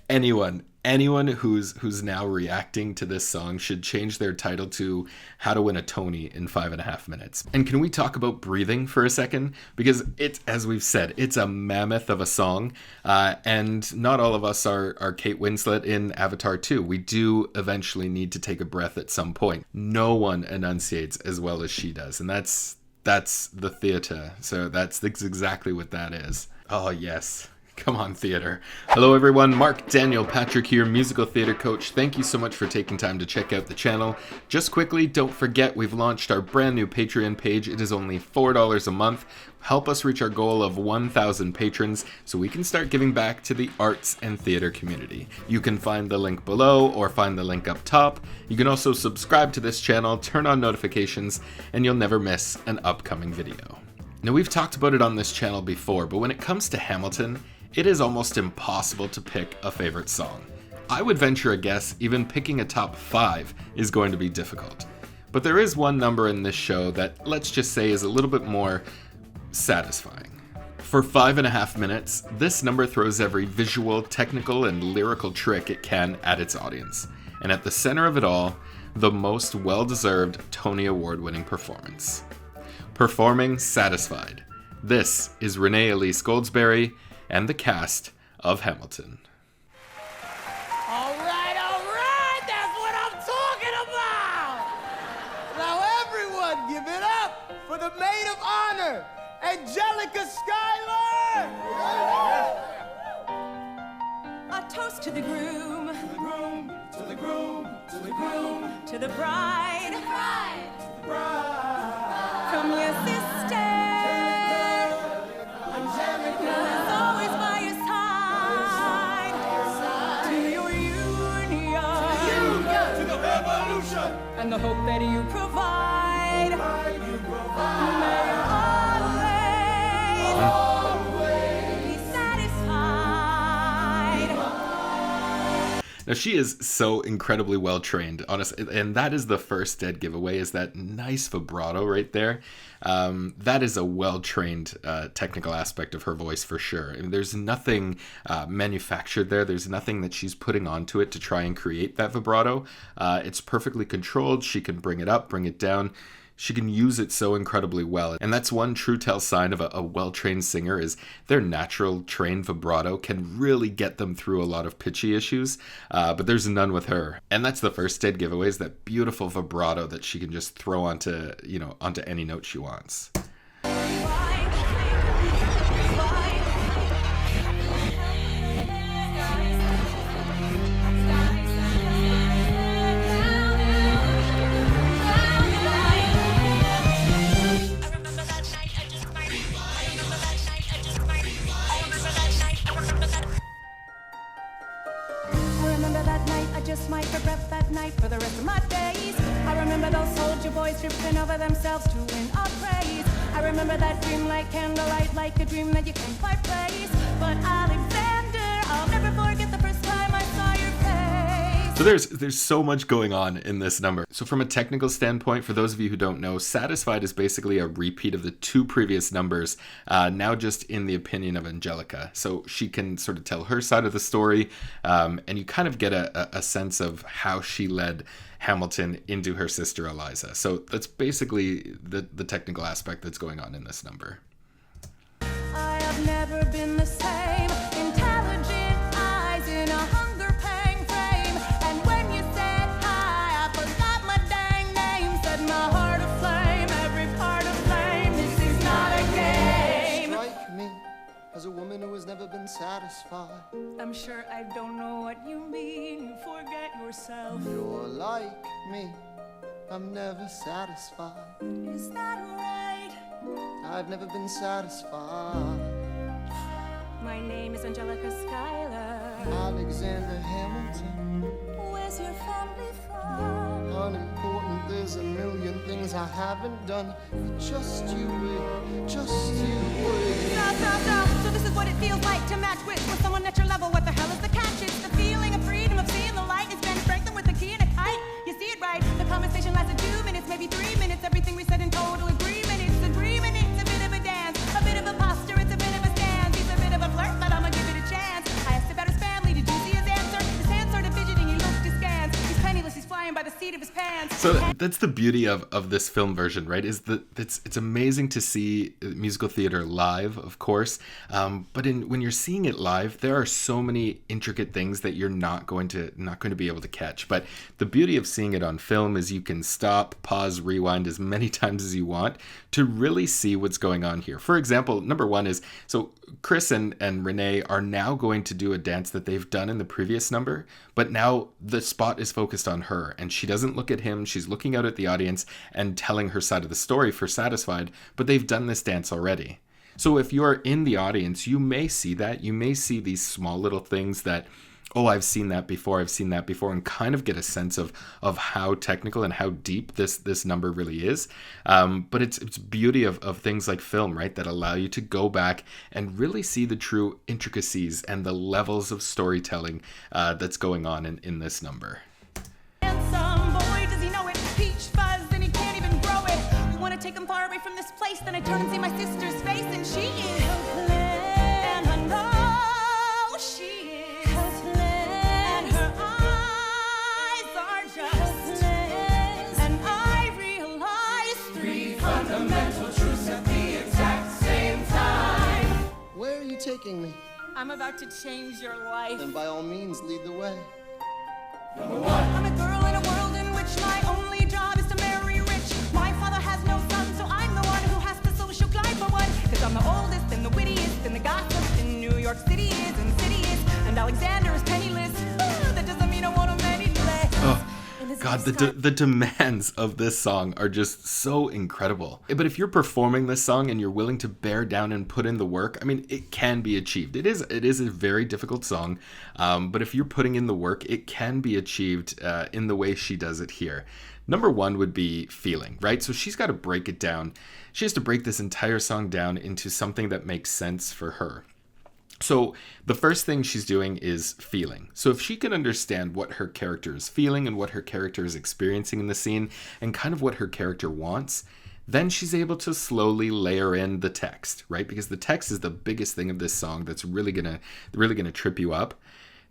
Anyone who's now reacting to this song should change their title to How to Win a Tony in 5.5 minutes. And can we talk about breathing for a second? Because it's, as we've said, it's a mammoth of a song. And not all of us are Kate Winslet in Avatar 2. We do eventually need to take a breath at some point. No one enunciates as well as she does. And that's the theater. So that's exactly what that is. Oh, yes. Come on, theater. Hello, everyone. Marc, Daniel, Patrick here, musical theater coach. Thank you so much for taking time to check out the channel. Just quickly, don't forget we've launched our brand new Patreon page. It is only $4 a month. Help us reach our goal of 1,000 patrons so we can start giving back to the arts and theater community. You can find the link below or find the link up top. You can also subscribe to this channel, turn on notifications, and you'll never miss an upcoming video. Now, we've talked about it on this channel before, but when it comes to Hamilton, it is almost impossible to pick a favorite song. I would venture a guess even picking a top 5 is going to be difficult. But there is one number in this show that, let's just say, is a little bit more satisfying. For 5.5 minutes, this number throws every visual, technical, and lyrical trick it can at its audience. And at the center of it all, the most well-deserved Tony Award-winning performance. Performing Satisfied. This is Renee Elise Goldsberry and the cast of Hamilton. All right, that's what I'm talking about! Now everyone give it up for the maid of honor, Angelica Schuyler! A toast to the groom, To the groom, to the groom, to the groom, to the bride, to the bride. from your sister. Who's always by your side, to your union, To the revolution! and the hope that you provide. May you always be satisfied. Now, she is so incredibly well trained, honestly, and that is the first dead giveaway, is that nice vibrato right there. That is a well-trained technical aspect of her voice for sure. I mean, there's nothing manufactured there. There's nothing that she's putting onto it to try and create that vibrato. It's perfectly controlled. She can bring it up, bring it down. She can use it so incredibly well. And that's one true tell sign of a well-trained singer, is their natural trained vibrato can really get them through a lot of pitchy issues. But there's none with her. And that's the first dead giveaway, is that beautiful vibrato that she can just throw onto any note she wants. Might regret that night for the rest of my days. I remember those soldier boys tripping over themselves to win our praise. I remember that dream like candlelight, like a dream that you can't quite place. But Alexander, I'll never forget the first time I saw your face. So there's so much going on in this number. So from a technical standpoint, for those of you who don't know, Satisfied is basically a repeat of the 2 previous numbers, now just in the opinion of Angelica. So she can sort of tell her side of the story, and you kind of get a sense of how she led Hamilton into her sister Eliza. So that's basically the technical aspect that's going on in this number. I have never been the same. Intelligent eyes in a hunger pang frame. And when you said hi, I forgot my dang name. Set my heart aflame, every part aflame. This is not a game. Strike me as a woman who has never been satisfied. I'm sure I don't know what you mean. You forget yourself. You're like me, I'm never satisfied. Is that right? I've never been satisfied. My name is Angelica Schuyler. Alexander Hamilton, Where's your family from? unimportant, there's a million things I haven't done. Just you wait, just you wait. Stop. So this is what it feels like to match with someone at your level. What the hell is the catch? It's the feeling of freedom, of seeing the light. It's Ben Franklin with a key and a kite. You see it right. The conversation lasted 2 minutes, maybe 3 minutes. Everything we said in total agreement. It's agreement. It's a bit of a dance, a bit of a posture. It's a bit of a stance. He's a bit of a flirt, but I'ma give it a chance. I asked about his family. Did you see his answer? seat of his pants. So that's the beauty of this film version, right? Is that it's amazing to see musical theater live, of course, but when you're seeing it live, there are so many intricate things that you're not going to be able to catch. But the beauty of seeing it on film is you can stop, pause, rewind as many times as you want to really see what's going on here. For example, number one is, so Chris and Renee are now going to do a dance that they've done in the previous number, but now the spot is focused on her and she doesn't look at him. She's looking out at the audience and telling her side of the story for Satisfied, but they've done this dance already. So if you're in the audience, you may see that. You may see these small little things that, oh, I've seen that before, and kind of get a sense of how technical and how deep this number really is. But it's beauty of things like film, right, that allow you to go back and really see the true intricacies and the levels of storytelling that's going on in this number. Handsome boy, does he know it? Peach fuzz, and he can't even grow it. We want to take him far away from this place. Then I turn and see my sister's face, and she is helpless. And I know she is helpless. And her eyes are just helpless. And I realize three fundamental truths at the exact same time. Where are you taking me? I'm about to change your life. Then by all means, lead the way. I'm a girl in a world in which my only job is to marry rich. My father has no son, so I'm the one who has to social climb for one. Cause I'm the oldest and the wittiest and the gossip in New York City is, and city is, and Alexander is penniless. That doesn't mean I want him any less. Oh. God, the demands of this song are just so incredible. But if you're performing this song and you're willing to bear down and put in the work, I mean, it can be achieved. It is a very difficult song, but if you're putting in the work, it can be achieved in the way she does it here. Number one would be feeling, right? So she's got to break it down. She has to break this entire song down into something that makes sense for her. So the first thing she's doing is feeling. So if she can understand what her character is feeling and what her character is experiencing in the scene and kind of what her character wants, then she's able to slowly layer in the text, right? Because the text is the biggest thing of this song that's really gonna trip you up.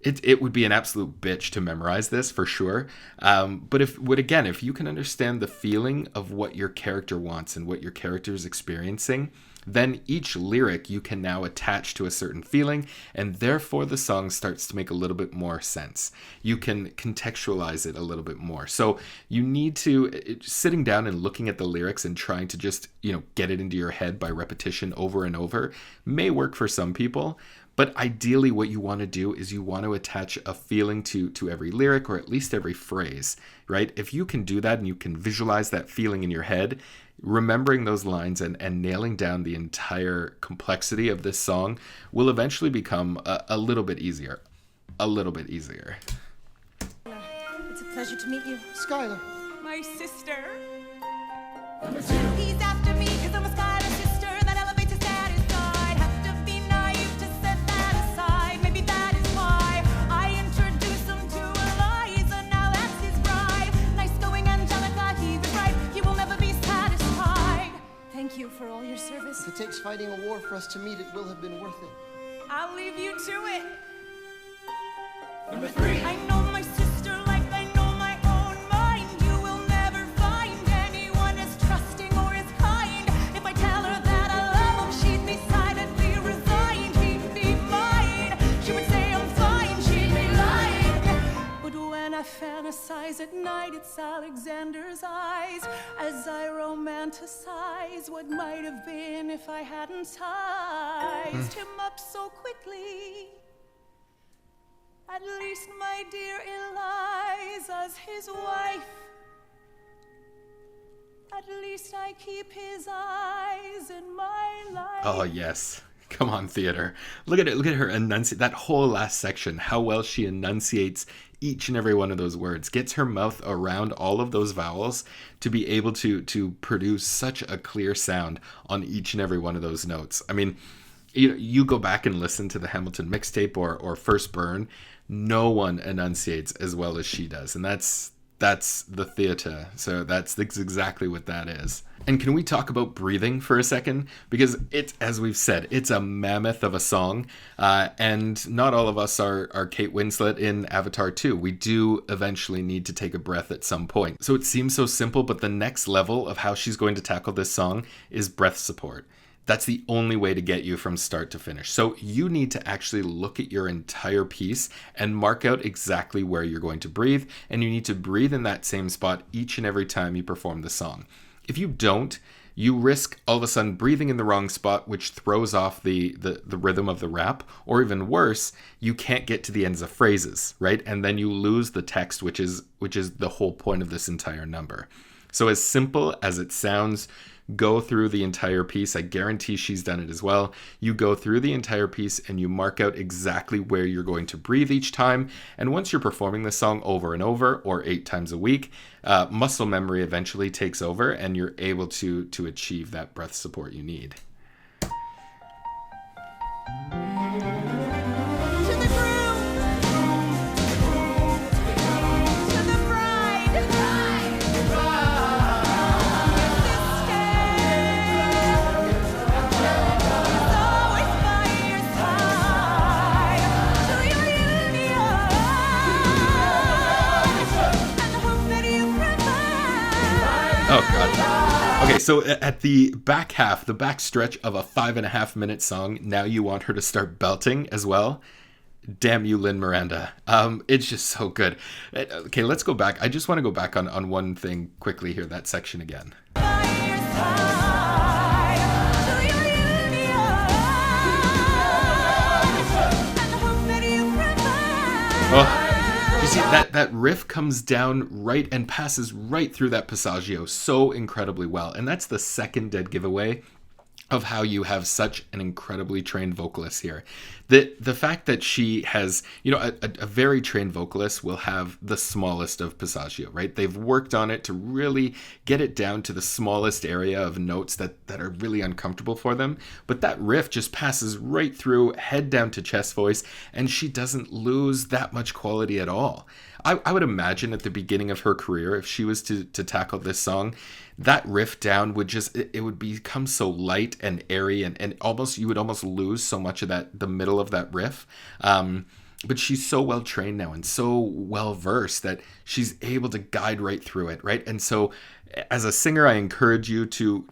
It would be an absolute bitch to memorize this for sure. But if you can understand the feeling of what your character wants and what your character is experiencing, then each lyric you can now attach to a certain feeling, and therefore the song starts to make a little bit more sense. You can contextualize it a little bit more. So you need to, sitting down and looking at the lyrics and trying to just, get it into your head by repetition over and over may work for some people. But ideally what you want to do is you want to attach a feeling to every lyric, or at least every phrase, right? If you can do that and you can visualize that feeling in your head, remembering those lines and nailing down the entire complexity of this song will eventually become a little bit easier. A little bit easier. It's a pleasure to meet you. Skylar. My sister. Number two. He's after me because I'm a Skylar sister. That elevates to satisfied. Have to be naive to set that aside. Maybe that is why I introduced him to Eliza. Now that's his bride. Nice going, Angelica. He was right. He will never be satisfied. Thank you for all your service. If it takes fighting a war for us to meet, it will have been worth it. I'll leave you to it. Number three. I know my sister like I know my own mind. You will never find anyone as trusting or as kind. If I tell her that I love him, she'd decidedly resigned. He'd be mine. She would say I'm fine. She'd be lying. But when I fantasize at night, it's Alexander's eyes as I romanticize what might have been if I hadn't sized him up so quickly. At least my dear Eliza's his wife. At least I keep his eyes in my life. Oh, yes. Come on, theater. Look at it. Look at her enunciate that whole last section. How well she enunciates each and every one of those words. Gets her mouth around all of those vowels to be able to produce such a clear sound on each and every one of those notes. I mean, you go back and listen to the Hamilton mixtape or First Burn. No one enunciates as well as she does, and that's That's the theater. So that's exactly what that is. And can we talk about breathing for a second? Because it's, as we've said, it's a mammoth of a song. And not all of us are Kate Winslet in Avatar 2. We do eventually need to take a breath at some point. So it seems so simple, but the next level of how she's going to tackle this song is breath support. That's the only way to get you from start to finish. So you need to actually look at your entire piece and mark out exactly where you're going to breathe. And you need to breathe in that same spot each and every time you perform the song. If you don't, you risk all of a sudden breathing in the wrong spot, which throws off the rhythm of the rap. Or even worse, you can't get to the ends of phrases, right? And then you lose the text, which is the whole point of this entire number. So as simple as it sounds, go through the entire piece. I guarantee she's done it as well. You go through the entire piece and you mark out exactly where you're going to breathe each time. And once you're performing the song over and over, or 8 times a week, muscle memory eventually takes over and you're able to achieve that breath support you need. Oh, God. Okay, so at the back half, the back stretch of a 5.5-minute song, now you want her to start belting as well. Damn you, Lin Miranda. It's just so good. Okay, let's go back. I just want to go back on one thing quickly here, that section again. Oh. You see, that riff comes down right and passes right through that passaggio so incredibly well. And that's the second dead giveaway of how you have such an incredibly trained vocalist here. The fact that she has, a very trained vocalist will have the smallest of passaggio, right? They've worked on it to really get it down to the smallest area of notes that are really uncomfortable for them. But that riff just passes right through, head down to chest voice, and she doesn't lose that much quality at all. I would imagine at the beginning of her career, if she was to tackle this song, that riff down would just, it would become so light and airy and almost, you would almost lose so much of the middle of that riff. But she's so well trained now and so well versed that she's able to guide right through it, right? And so as a singer, I encourage you to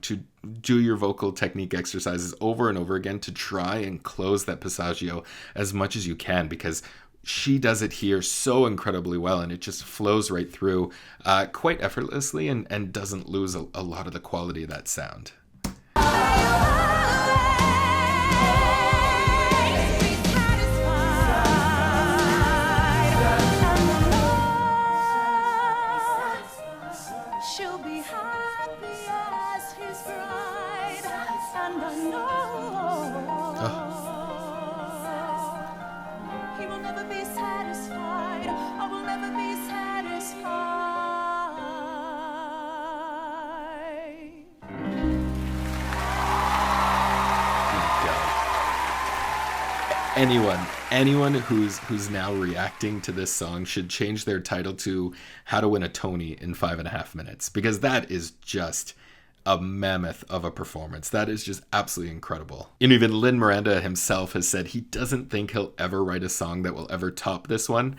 do your vocal technique exercises over and over again to try and close that passaggio as much as you can, because she does it here so incredibly well, and it just flows right through quite effortlessly and doesn't lose a lot of the quality of that sound. She'll be happy as his bride, and I know he will never be satisfied. I will never be satisfied. Anyone who's now reacting to this song should change their title to How to Win a Tony in 5.5 minutes, because that is just a mammoth of a performance. That is just absolutely incredible. And even Lin Miranda himself has said he doesn't think he'll ever write a song that will ever top this one.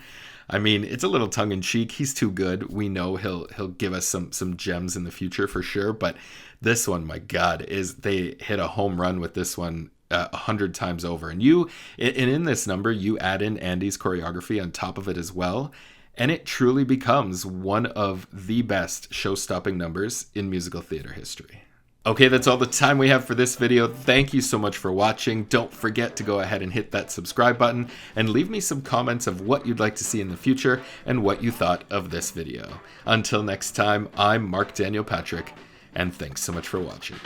I mean, it's a little tongue-in-cheek. He's too good. We know he'll give us some gems in the future for sure. But this one, my God, they hit a home run with this one 100 times over. And in this number, you add in Andy's choreography on top of it as well. And it truly becomes one of the best show-stopping numbers in musical theater history. Okay, that's all the time we have for this video. Thank you so much for watching. Don't forget to go ahead and hit that subscribe button and leave me some comments of what you'd like to see in the future and what you thought of this video. Until next time, I'm Mark Daniel Patrick, and thanks so much for watching.